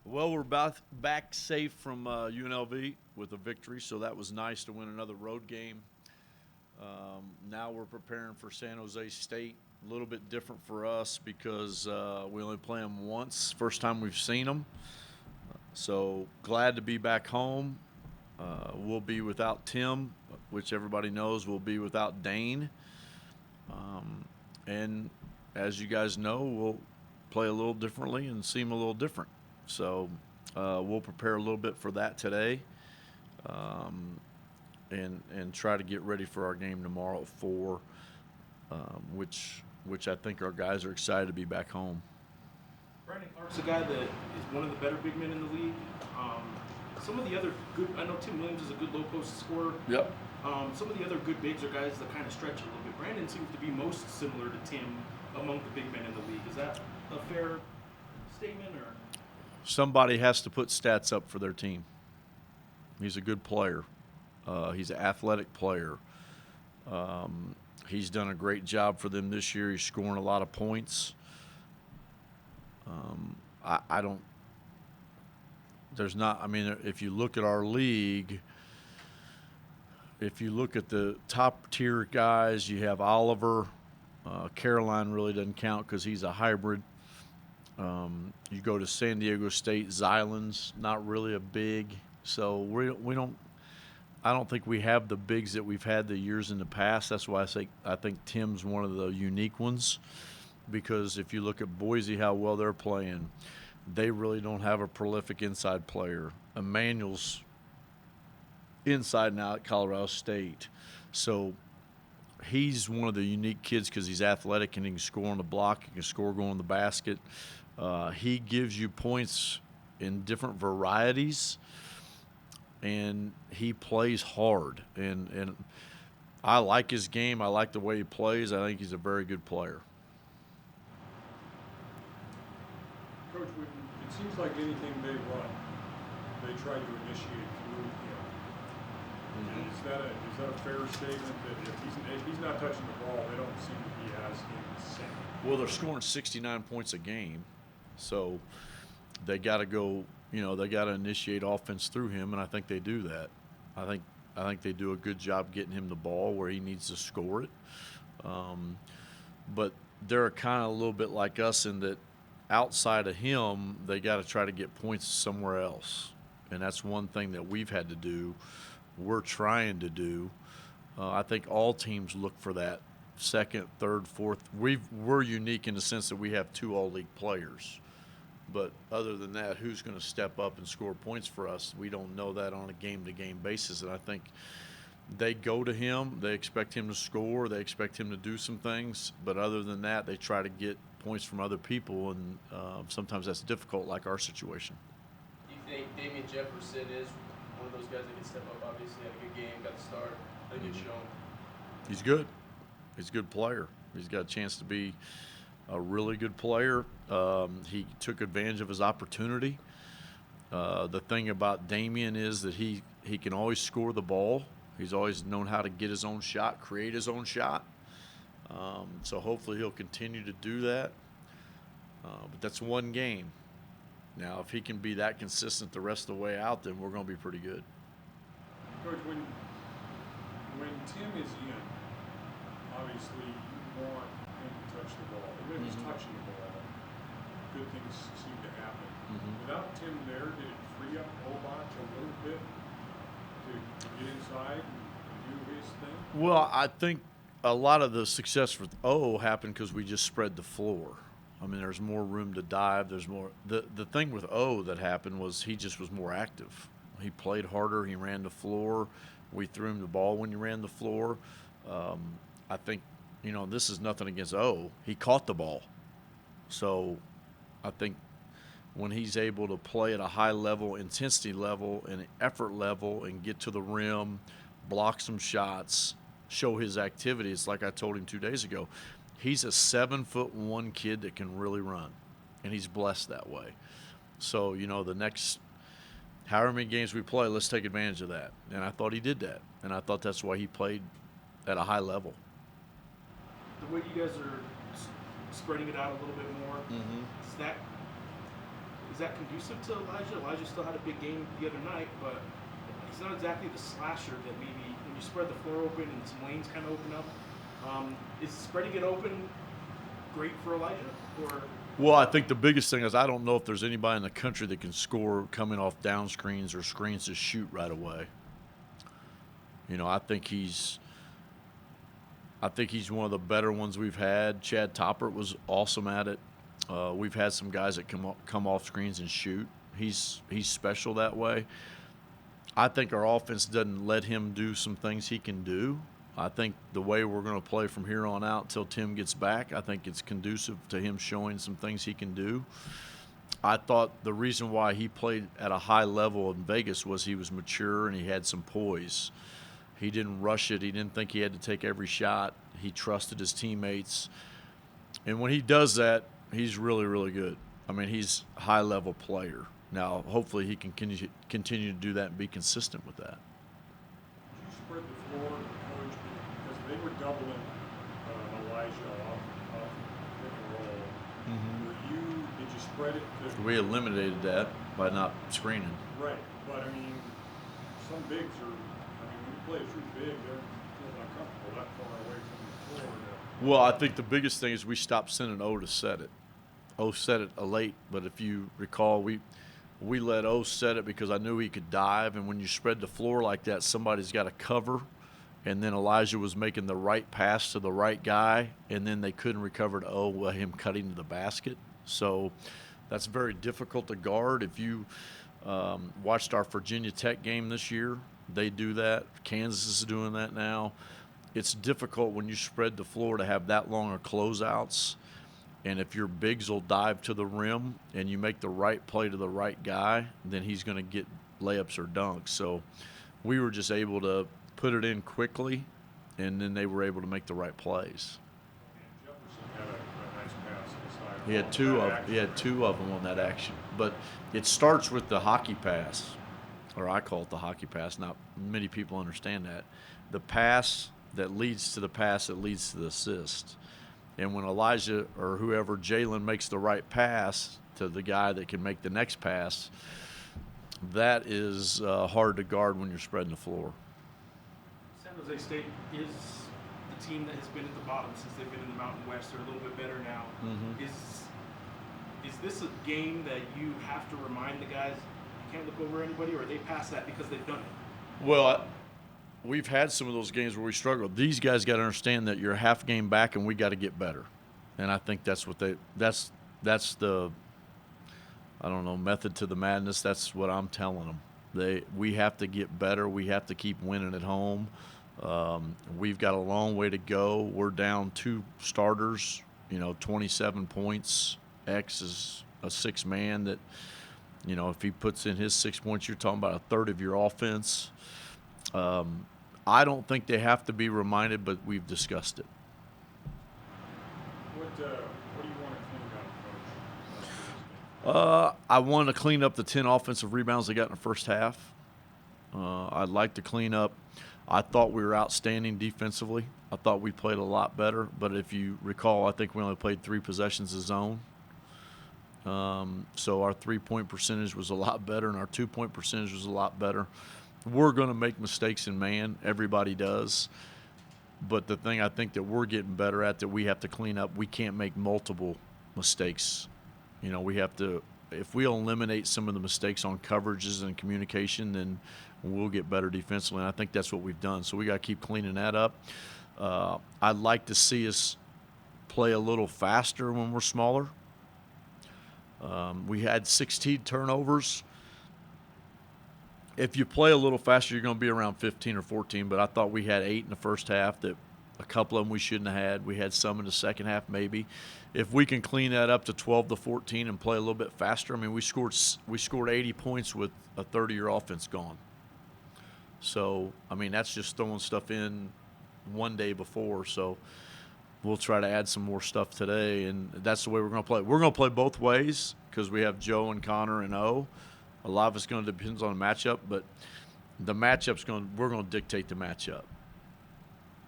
Well, we're back safe from UNLV with a victory, so that was nice to win another road game. Now we're preparing for San Jose State. A little bit different for us because we only play them once. First time we've seen them. So glad to be back home. We'll be without Tim, which everybody knows. We'll be without Dane. And as you guys know, we'll play a little differently and seem a little different. So we'll prepare a little bit for that today, and try to get ready for our game tomorrow at 4, which I think our guys are excited to be back home. Brandon Clark's a guy that is one of the better big men in the league. Some of the other good, I know Tim Williams is a good low post scorer. Yep. Some of the other good bigs are guys that kind of stretch a little bit. Brandon seems to be most similar to Tim among the big men in the league. Is that a fair statement, or? Somebody has to put stats up for their team. He's a good player. He's an athletic player. He's done a great job for them this year. He's scoring a lot of points. I don't. There's not. I mean, if you look at our league, if you look at the top tier guys, you have Oliver. Caroline really doesn't count because he's a hybrid. You go to San Diego State, Zylan's not really a big, so we don't. I don't think we have the bigs that we've had the years in the past. That's why I think Tim's one of the unique ones, because if you look at Boise, how well they're playing, they really don't have a prolific inside player. Emmanuel's inside and out at Colorado State, so he's one of the unique kids because he's athletic and he can score on the block, he can score going in the basket. He gives you points in different varieties, and he plays hard. And I like his game. I like the way he plays. I think he's a very good player. Coach, it seems like anything they run, they try to initiate through him. Mm-hmm. Is that a fair statement that if he's not touching the ball, they don't seem to be asking the same? Well, they're scoring 69 points a game, so they got to go. They got to initiate offense through him, and I think they do that. I think they do a good job getting him the ball where he needs to score it. But they're kind of a little bit like us in that outside of him, they got to try to get points somewhere else, and that's one thing that we've had to do. We're trying to do. I think all teams look for that second, third, fourth. We're unique in the sense that we have 2 all-league players. But other than that, who's going to step up and score points for us? We don't know that on a game-to-game basis. And I think they go to him. They expect him to score. They expect him to do some things. But other than that, they try to get points from other people. And sometimes that's difficult, like our situation. Do you think Damian Jefferson is one of those guys that can step up? Obviously, had a good game, got the start, had a good show. He's good. He's a good player. He's got a chance to be a really good player. He took advantage of his opportunity. The thing about Damian is that he can always score the ball. He's always known how to get his own shot, create his own shot. So hopefully he'll continue to do that. But that's one game. Now, if he can be that consistent the rest of the way out, then we're going to be pretty good. Coach, when Tim is in, obviously you want him to touch the ball. Even if he's touching the ball, good things seem to happen. Without Tim there, did it free up Obach a little bit to get inside and do his thing? Well, I think a lot of the success with O happened because we just spread the floor. I mean, there's more room to dive. There's more. The thing with O that happened was he just was more active. He played harder. He ran the floor. We threw him the ball when he ran the floor. I think this is nothing against O. He caught the ball. So I think when he's able to play at a high level, intensity level, and effort level, and get to the rim, block some shots, show his activity, it's like I told him 2 days ago. He's a 7'1" kid that can really run, and he's blessed that way. So, the next however many games we play, let's take advantage of that. And I thought he did that, and I thought that's why he played at a high level. The way you guys are spreading it out a little bit more, is that conducive to Elijah? Elijah still had a big game the other night, but he's not exactly the slasher that maybe when you spread the floor open and some lanes kind of open up. Is spreading it open great for Elijah? Or Well, I think the biggest thing is I don't know if there's anybody in the country that can score coming off down screens or screens to shoot right away. I think he's one of the better ones we've had. Chad Toppert was awesome at it. We've had some guys that come off screens and shoot. He's special that way. I think our offense doesn't let him do some things he can do. I think the way we're going to play from here on out until Tim gets back, I think it's conducive to him showing some things he can do. I thought the reason why he played at a high level in Vegas was he was mature and he had some poise. He didn't rush it. He didn't think he had to take every shot. He trusted his teammates. And when he does that, he's really, really good. I mean, he's a high-level player. Now, hopefully he can continue to do that and be consistent with that. Did you spread the floor, Coach, because they were doubling Elijah off pick and roll. Did you spread it? We eliminated that by not screening. Right, but I mean, some bigs are, when you play a true big, they're not comfortable that far away from the floor. Well, I think the biggest thing is we stopped sending O to set it. O set it late, but if you recall, we let O set it because I knew he could dive, and when you spread the floor like that, somebody's got to cover, and then Elijah was making the right pass to the right guy, and then they couldn't recover to O with him cutting to the basket. So that's very difficult to guard. If you watched our Virginia Tech game this year, they do that. Kansas is doing that now. It's difficult when you spread the floor to have that long of closeouts. And if your bigs will dive to the rim and you make the right play to the right guy, then he's going to get layups or dunks. So we were just able to put it in quickly, and then they were able to make the right plays. Jefferson had a nice pass inside. He had two of them on that action. But it starts with the hockey pass, or I call it the hockey pass. Not many people understand that. The pass that leads to the pass that leads to the assist. And when Elijah or whoever, Jalen, makes the right pass to the guy that can make the next pass, that is hard to guard when you're spreading the floor. San Jose State is the team that has been at the bottom since they've been in the Mountain West. They're a little bit better now. Is this a game that you have to remind the guys you can't look over anybody, or are they past that because they've done it? Well, we've had some of those games where we struggled. These guys got to understand that you're a half game back and we got to get better. And I think that's what that's the, I don't know, method to the madness. That's what I'm telling them. We have to get better. We have to keep winning at home. We've got a long way to go. We're down 2 starters, 27 points. X is a 6-man that, if he puts in his 6 points, you're talking about a third of your offense. I don't think they have to be reminded, but we've discussed it. What do you want to clean up, Coach? I want to clean up the 10 offensive rebounds they got in the first half. I'd like to clean up. I thought we were outstanding defensively. I thought we played a lot better, but if you recall, I think we only played 3 possessions of zone. So our 3-point percentage was a lot better, and our 2-point percentage was a lot better. We're going to make mistakes in man. Everybody does. But the thing I think that we're getting better at that we have to clean up, we can't make multiple mistakes. We have to – if we eliminate some of the mistakes on coverages and communication, then we'll get better defensively. And I think that's what we've done. So we got to keep cleaning that up. I'd like to see us play a little faster when we're smaller. We had 16 turnovers. If you play a little faster, you're going to be around 15 or 14, but I thought we had 8 in the first half that A couple of them we shouldn't have had. We had some in the second half, maybe. If we can clean that up to 12-14 and play a little bit faster, I mean, we scored 80 points with a 30-year offense gone. So, I mean, that's just throwing stuff in one day before. So, we'll try to add some more stuff today, and that's the way we're going to play. We're going to play both ways because we have Joe and Connor and O. A lot of it's going to depend on the matchup, but the matchup's we're going to dictate the matchup.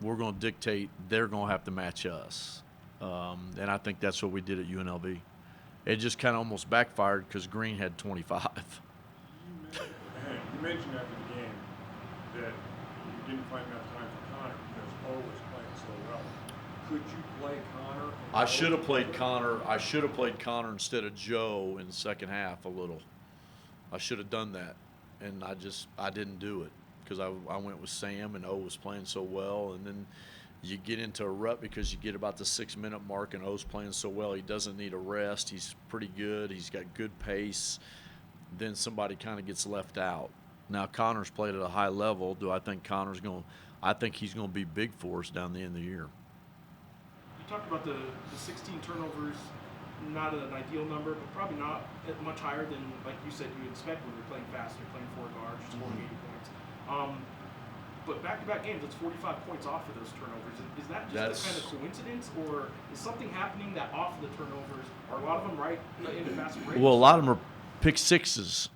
We're going to dictate they're going to have to match us. And I think that's what we did at UNLV. It just kind of almost backfired because Green had 25. You mentioned after the game that you didn't find enough time for Connor because O was playing so well. Could you play Connor? I should have played Connor. I should have played Connor instead of Joe in the second half a little. I should have done that, and I didn't do it because I went with Sam and O was playing so well, and then you get into a rut because you get about the 6-minute mark and O's playing so well. He doesn't need a rest. He's pretty good. He's got good pace. Then somebody kind of gets left out. Now Connor's played at a high level. Do I think Connor's going? I think he's going to be big for us down the end of the year. You talked about the 16 turnovers, not an ideal number, but probably not much higher than, like you said, you expect when you're playing fast, you're playing 4 guards, scoring 80 points. But back-to-back games, it's 45 points off of those turnovers. Is that just a kind of coincidence, or is something happening that off of the turnovers, are a lot of them right in the fast break? Well, a lot of them are pick sixes.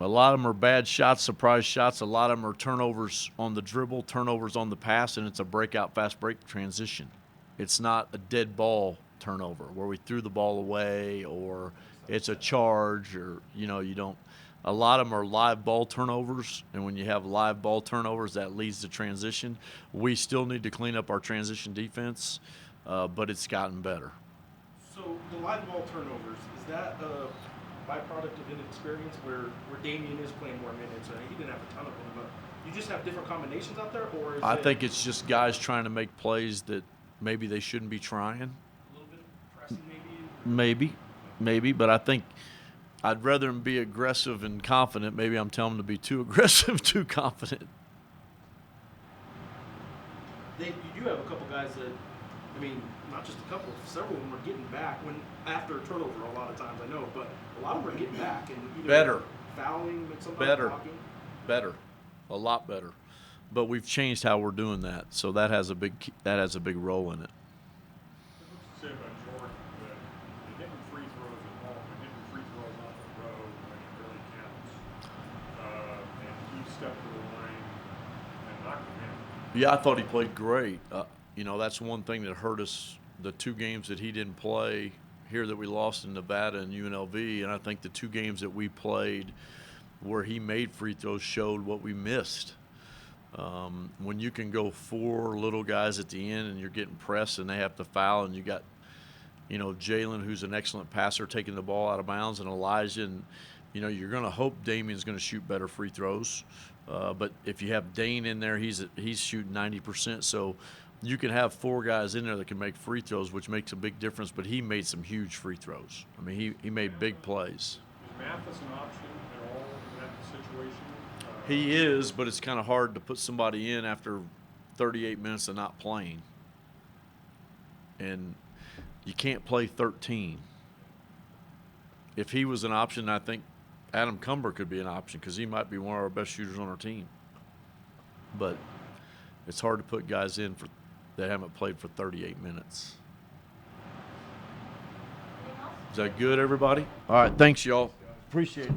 A lot of them are bad shots, surprise shots. A lot of them are turnovers on the dribble, turnovers on the pass, and it's a breakout, fast break transition. It's not a dead ball turnover where we threw the ball away or it's a charge or, you don't. A lot of them are live ball turnovers, and when you have live ball turnovers, that leads to transition. We still need to clean up our transition defense, but it's gotten better. So the live ball turnovers, is that a byproduct of inexperience where Damian is playing more minutes? He didn't have a ton of them, but you just have different combinations out there, or I think it's just guys trying to make plays that maybe they shouldn't be trying. A little bit of pressing maybe? Maybe, but I think I'd rather them be aggressive and confident. Maybe I'm telling them to be too aggressive, too confident. You do have a couple guys that, I mean, not just a couple, several of them are getting back after a turnover a lot of times, I know, but a lot of them are getting back and either Better. fouling, but sometimes Better. blocking. Better, a lot better. But we've changed how we're doing that, so that has a big role in it. Say about Jordan that they're getting free throws at home, they're getting free throws off the road when it really counts. And he stepped to the line and knocked him in. Yeah, I thought he played great. That's one thing that hurt us the 2 games that he didn't play here that we lost in Nevada and UNLV, and I think the 2 games that we played where he made free throws showed what we missed. When you can go 4 little guys at the end and you're getting pressed and they have to foul, and you got, Jalen, who's an excellent passer, taking the ball out of bounds, and Elijah, and, you're going to hope Damian's going to shoot better free throws. But if you have Dane in there, he's shooting 90%. So you can have 4 guys in there that can make free throws, which makes a big difference. But he made some huge free throws. I mean, he made big plays. Is Mathis an option at all in that situation? He is, but it's kind of hard to put somebody in after 38 minutes of not playing. And you can't play 13. If he was an option, I think Adam Cumber could be an option because he might be one of our best shooters on our team. But it's hard to put guys in that haven't played for 38 minutes. Is that good, everybody? All right, thanks, y'all. Appreciate it.